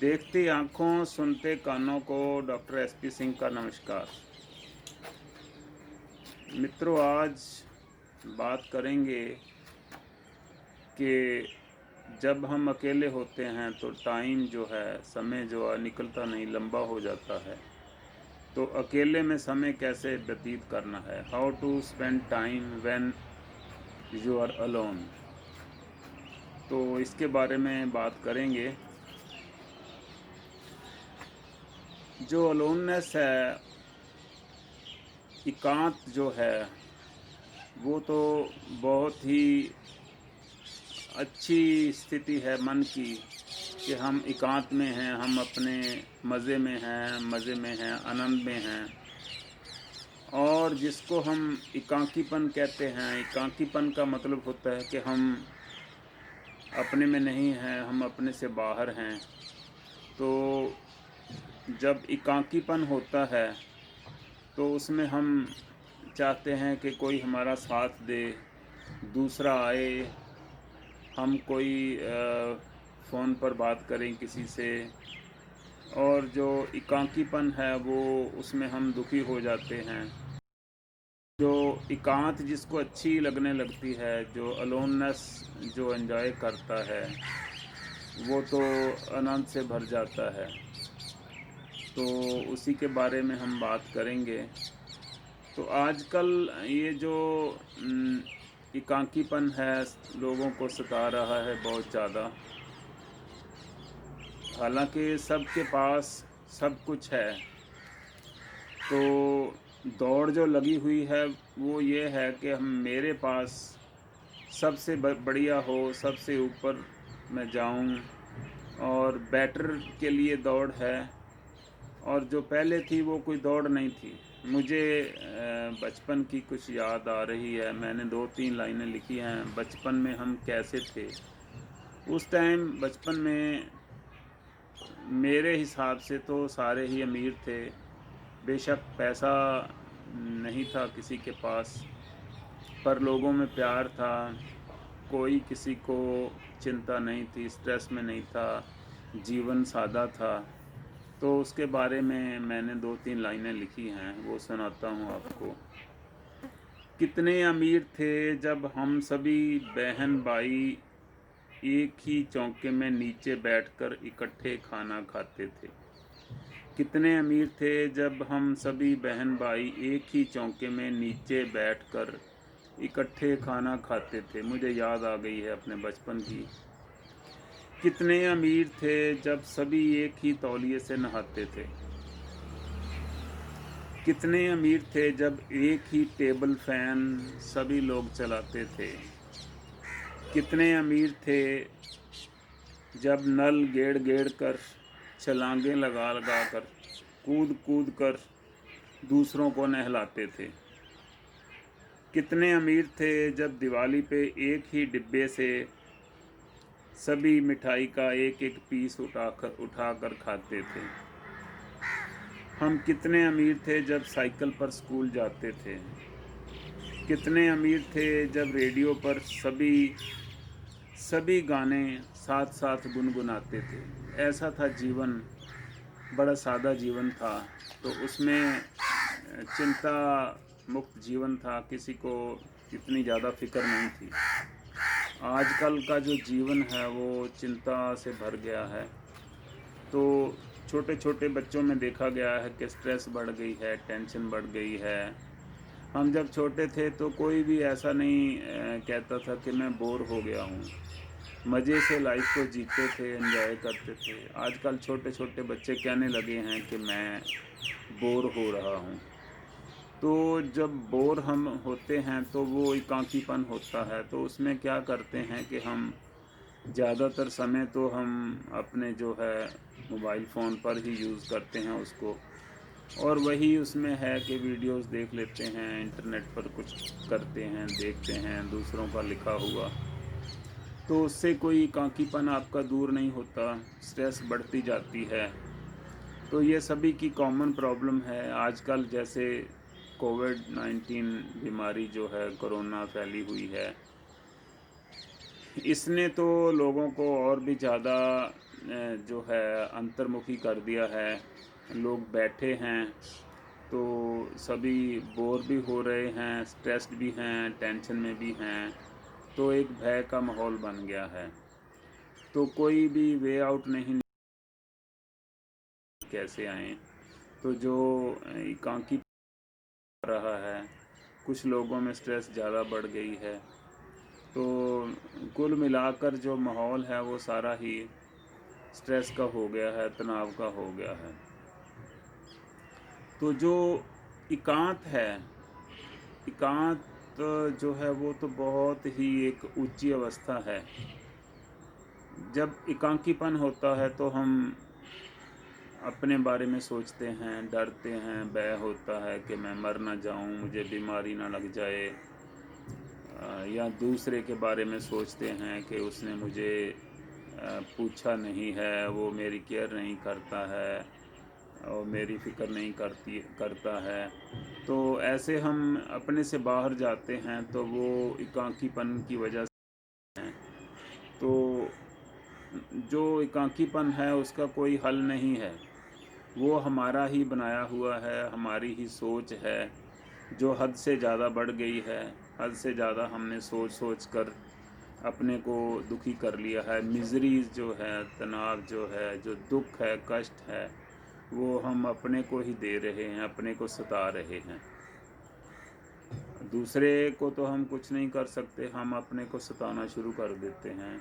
देखती आँखों, सुनते कानों को डॉक्टर एसपी सिंह का नमस्कार। मित्रों, आज बात करेंगे कि जब हम अकेले होते हैं तो टाइम जो है, समय जो है निकलता नहीं, लंबा हो जाता है। तो अकेले में समय कैसे व्यतीत करना है, how to spend time when you are alone. तो इसके बारे में बात करेंगे। जो अलोननेस है, एकांत जो है, वो तो बहुत ही अच्छी स्थिति है मन की कि हम एकांत में हैं, हम अपने मज़े में हैं, आनंद में हैं। और जिसको हम एकाकीपन कहते हैं, एकाकीपन का मतलब होता है कि हम अपने में नहीं हैं, हम अपने से बाहर हैं। तो जब एकाकीपन होता है तो उसमें हम चाहते हैं कि कोई हमारा साथ दे, दूसरा आए, हम कोई फ़ोन पर बात करें किसी से। और जो एकाकीपन है वो उसमें हम दुखी हो जाते हैं। जो एकांत जिसको अच्छी लगने लगती है, जो अलोननेस जो एंजॉय करता है, वो तो आनंद से भर जाता है। तो उसी के बारे में हम बात करेंगे। तो आजकल ये जो एकाकीपन है लोगों को सता रहा है बहुत ज़्यादा। हालांकि सबके पास सब कुछ है, तो दौड़ जो लगी हुई है वो ये है कि हम मेरे पास सबसे बढ़िया हो, सबसे ऊपर मैं जाऊं, और बेटर के लिए दौड़ है। और जो पहले थी वो कोई दौड़ नहीं थी। मुझे बचपन की कुछ याद आ रही है। मैंने 2-3 लाइनें लिखी हैं। बचपन में हम कैसे थे। उस टाइम बचपन में मेरे हिसाब से तो सारे ही अमीर थे। बेशक पैसा नहीं था किसी के पास, पर लोगों में प्यार था। कोई किसी को चिंता नहीं थी, स्ट्रेस में नहीं था, जीवन सादा था। तो उसके बारे में मैंने 2-3 लाइनें लिखी हैं, वो सुनाता हूँ आपको। कितने अमीर थे जब हम सभी बहन भाई एक ही चौके में नीचे बैठकर इकट्ठे खाना खाते थे। कितने अमीर थे जब हम सभी बहन भाई एक ही चौके में नीचे बैठकर इकट्ठे खाना खाते थे। मुझे याद आ गई है अपने बचपन की। कितने अमीर थे जब सभी एक ही तौलिए से नहाते थे। कितने अमीर थे जब एक ही टेबल फैन सभी लोग चलाते थे। कितने अमीर थे जब नल गेड़ गेड़ कर, छलांगे लगा लगा कर, कूद कूद कर दूसरों को नहलाते थे। कितने अमीर थे जब दिवाली पे एक ही डिब्बे से सभी मिठाई का एक एक पीस उठाकर खाते थे। हम कितने अमीर थे जब साइकिल पर स्कूल जाते थे। कितने अमीर थे जब रेडियो पर सभी गाने साथ साथ गुनगुनाते थे। ऐसा था जीवन, बड़ा सादा जीवन था। तो उसमें चिंता मुक्त जीवन था, किसी को इतनी ज़्यादा फिक्र नहीं थी। आजकल का जो जीवन है वो चिंता से भर गया है। तो छोटे छोटे बच्चों में देखा गया है कि स्ट्रेस बढ़ गई है, टेंशन बढ़ गई है। हम जब छोटे थे तो कोई भी ऐसा नहीं कहता था कि मैं बोर हो गया हूँ। मज़े से लाइफ को जीते थे, एंजॉय करते थे। आजकल छोटे छोटे बच्चे कहने लगे हैं कि मैं बोर हो रहा हूँ। तो जब बोर हम होते हैं तो वो एकाकीपन होता है। तो उसमें क्या करते हैं कि हम ज़्यादातर समय तो हम अपने जो है मोबाइल फ़ोन पर ही यूज़ करते हैं उसको। और वही उसमें है कि वीडियोस देख लेते हैं, इंटरनेट पर कुछ करते हैं, देखते हैं दूसरों का लिखा हुआ। तो उससे कोई एकाकीपन आपका दूर नहीं होता, स्ट्रेस बढ़ती जाती है। तो ये सभी की कॉमन प्रॉब्लम है आजकल। जैसे कोविड-19 बीमारी जो है, कोरोना फैली हुई है, इसने तो लोगों को और भी ज़्यादा जो है अंतर्मुखी कर दिया है। लोग बैठे हैं तो सभी बोर भी हो रहे हैं, स्ट्रेस्ड भी हैं, टेंशन में भी हैं, तो एक भय का माहौल बन गया है। तो कोई भी वे आउट नहीं, कैसे आएँ? तो जो एकांकी रहा है, कुछ लोगों में स्ट्रेस ज़्यादा बढ़ गई है, तो कुल मिलाकर जो माहौल है वो सारा ही स्ट्रेस का हो गया है, तनाव का हो गया है। तो जो एकांत है, एकांत जो है वो तो बहुत ही एक ऊंची अवस्था है। जब एकांकीपन होता है तो हम अपने बारे में सोचते हैं, डरते हैं, भय होता है कि मैं मर ना जाऊं, मुझे बीमारी ना लग जाए, या दूसरे के बारे में सोचते हैं कि उसने मुझे पूछा नहीं है, वो मेरी केयर नहीं करता है और मेरी फ़िक्र नहीं करता है। तो ऐसे हम अपने से बाहर जाते हैं, तो वो एकाकीपन की वजह से हैं। तो जो एकाकीपन है उसका कोई हल नहीं है, वो हमारा ही बनाया हुआ है, हमारी ही सोच है जो हद से ज़्यादा बढ़ गई है। हद से ज़्यादा हमने सोच सोच कर अपने को दुखी कर लिया है। मिज़रीज़ जो है, तनाव जो है, जो दुख है, कष्ट है, वो हम अपने को ही दे रहे हैं, अपने को सता रहे हैं। दूसरे को तो हम कुछ नहीं कर सकते, हम अपने को सताना शुरू कर देते हैं,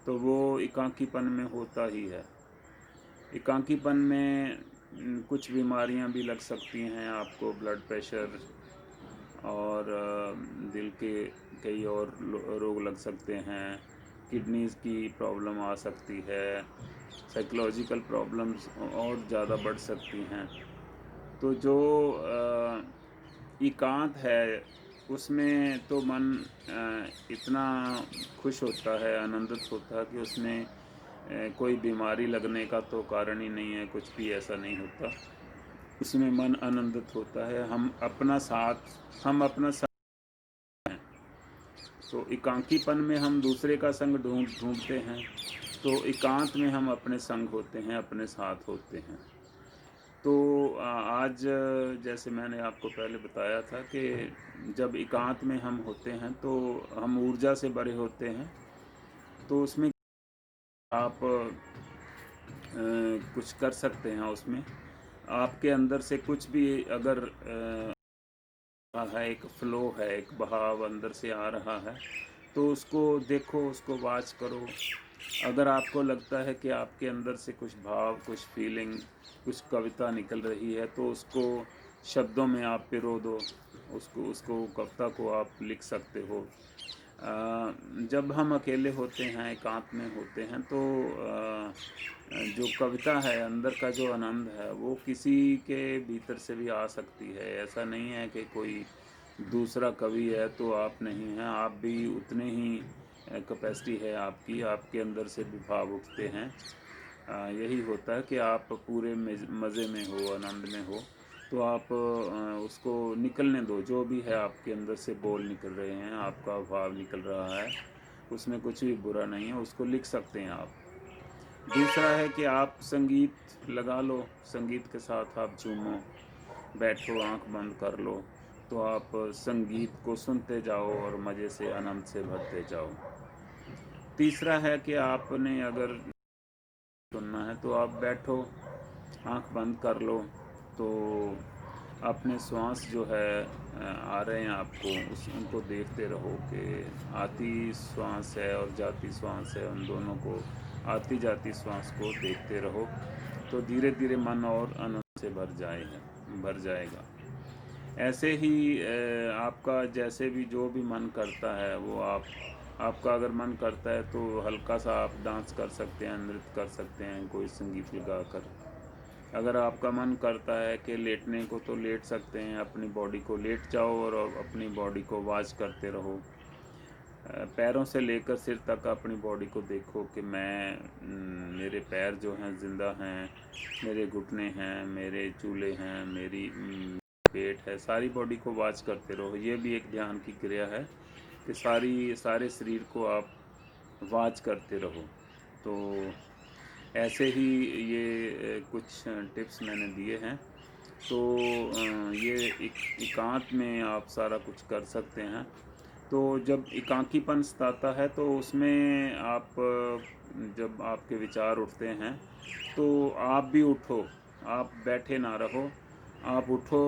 तो वो एकाकीपन में होता ही है। एकाकीपन में कुछ बीमारियां भी लग सकती हैं आपको, ब्लड प्रेशर और दिल के कई और रोग लग सकते हैं, किडनीज़ की प्रॉब्लम आ सकती है, साइकोलॉजिकल प्रॉब्लम्स और ज़्यादा बढ़ सकती हैं। तो जो एकांत है उसमें तो मन इतना खुश होता है, आनंदित होता है कि उसमें कोई बीमारी लगने का तो कारण ही नहीं है, कुछ भी ऐसा नहीं होता। उसमें मन आनंदित होता है, हम अपना साथ हैं। तो एकांकीपन में हम दूसरे का संग ढूंढते हैं, तो एकांत में हम अपने संग होते हैं, अपने साथ होते हैं। तो आज जैसे मैंने आपको पहले बताया था कि जब एकांत में हम होते हैं तो हम ऊर्जा से भरे होते हैं। तो उसमें आप कुछ कर सकते हैं। उसमें आपके अंदर से कुछ भी अगर है, एक फ़्लो है, एक बहाव अंदर से आ रहा है, तो उसको देखो, उसको वॉच करो। अगर आपको लगता है कि आपके अंदर से कुछ भाव, कुछ फीलिंग, कुछ कविता निकल रही है, तो उसको शब्दों में आप पिरो दो, उसको उसको कविता को आप लिख सकते हो। जब हम अकेले होते हैं, एकांत में होते हैं, तो जो कविता है, अंदर का जो आनंद है, वो किसी के भीतर से भी आ सकती है। ऐसा नहीं है कि कोई दूसरा कवि है तो आप नहीं हैं, आप भी उतने ही कैपेसिटी है आपकी, आपके अंदर से भी भाव उठते हैं। यही होता है कि आप पूरे मज़े में हो, आनंद में हो, तो आप उसको निकलने दो। जो भी है आपके अंदर से बोल निकल रहे हैं, आपका भाव निकल रहा है, उसमें कुछ भी बुरा नहीं है, उसको लिख सकते हैं आप। दूसरा है कि आप संगीत लगा लो, संगीत के साथ आप झूमो, बैठो, आंख बंद कर लो, तो आप संगीत को सुनते जाओ और मज़े से, आनंद से भरते जाओ। तीसरा है कि आपने अगर सुनना है तो आप बैठो, आंख बंद कर लो, तो अपने श्वास जो है आ रहे हैं आपको, उनको देखते रहो कि आती श्वास है और जाती श्वास है, उन दोनों को, आती जाती श्वास को देखते रहो, तो धीरे धीरे मन और आनंद से भर जाएगा। ऐसे ही आपका जैसे भी जो भी मन करता है वो आपका अगर मन करता है तो हल्का सा आप डांस कर सकते हैं, नृत्य कर सकते हैं कोई संगीत लगा कर। अगर आपका मन करता है कि लेटने को, तो लेट सकते हैं, अपनी बॉडी को लेट जाओ और अपनी बॉडी को वॉच करते रहो। पैरों से लेकर सिर तक अपनी बॉडी को देखो कि मेरे पैर जो हैं ज़िंदा हैं, मेरे घुटने हैं, मेरे चूल्हे हैं, मेरी पेट है, सारी बॉडी को वॉच करते रहो। ये भी एक ध्यान की क्रिया है कि सारे शरीर को आप वॉच करते रहो। तो ऐसे ही ये कुछ टिप्स मैंने दिए हैं। तो ये एकांत में आप सारा कुछ कर सकते हैं। तो जब एकाकीपन सताता है तो उसमें आप जब आपके विचार उठते हैं तो आप भी उठो, आप बैठे ना रहो, आप उठो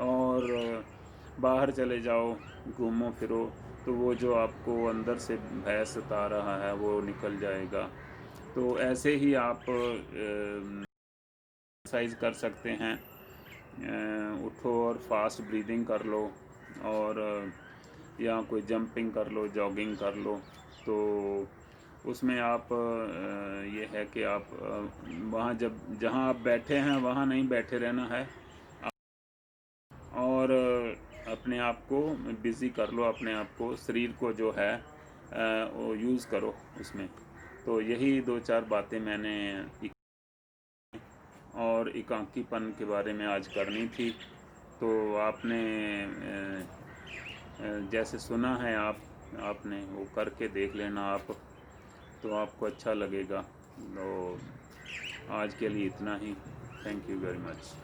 और बाहर चले जाओ, घूमो फिरो, तो वो जो आपको अंदर से भय सता रहा है वो निकल जाएगा। तो ऐसे ही आप एक्सरसाइज कर सकते हैं। उठो और फास्ट ब्रीदिंग कर लो और या कोई जंपिंग कर लो, जॉगिंग कर लो। तो उसमें आप ये है कि आप वहाँ जब जहाँ आप बैठे हैं वहाँ नहीं बैठे रहना है और अपने आप को बिज़ी कर लो, अपने आप को, शरीर को जो है वो यूज़ करो उसमें। तो यही 2-4 बातें मैंने और एकाकीपन के बारे में आज करनी थी। तो आपने जैसे सुना है आपने वो करके देख लेना आप, तो आपको अच्छा लगेगा। तो आज के लिए इतना ही। Thank you very much.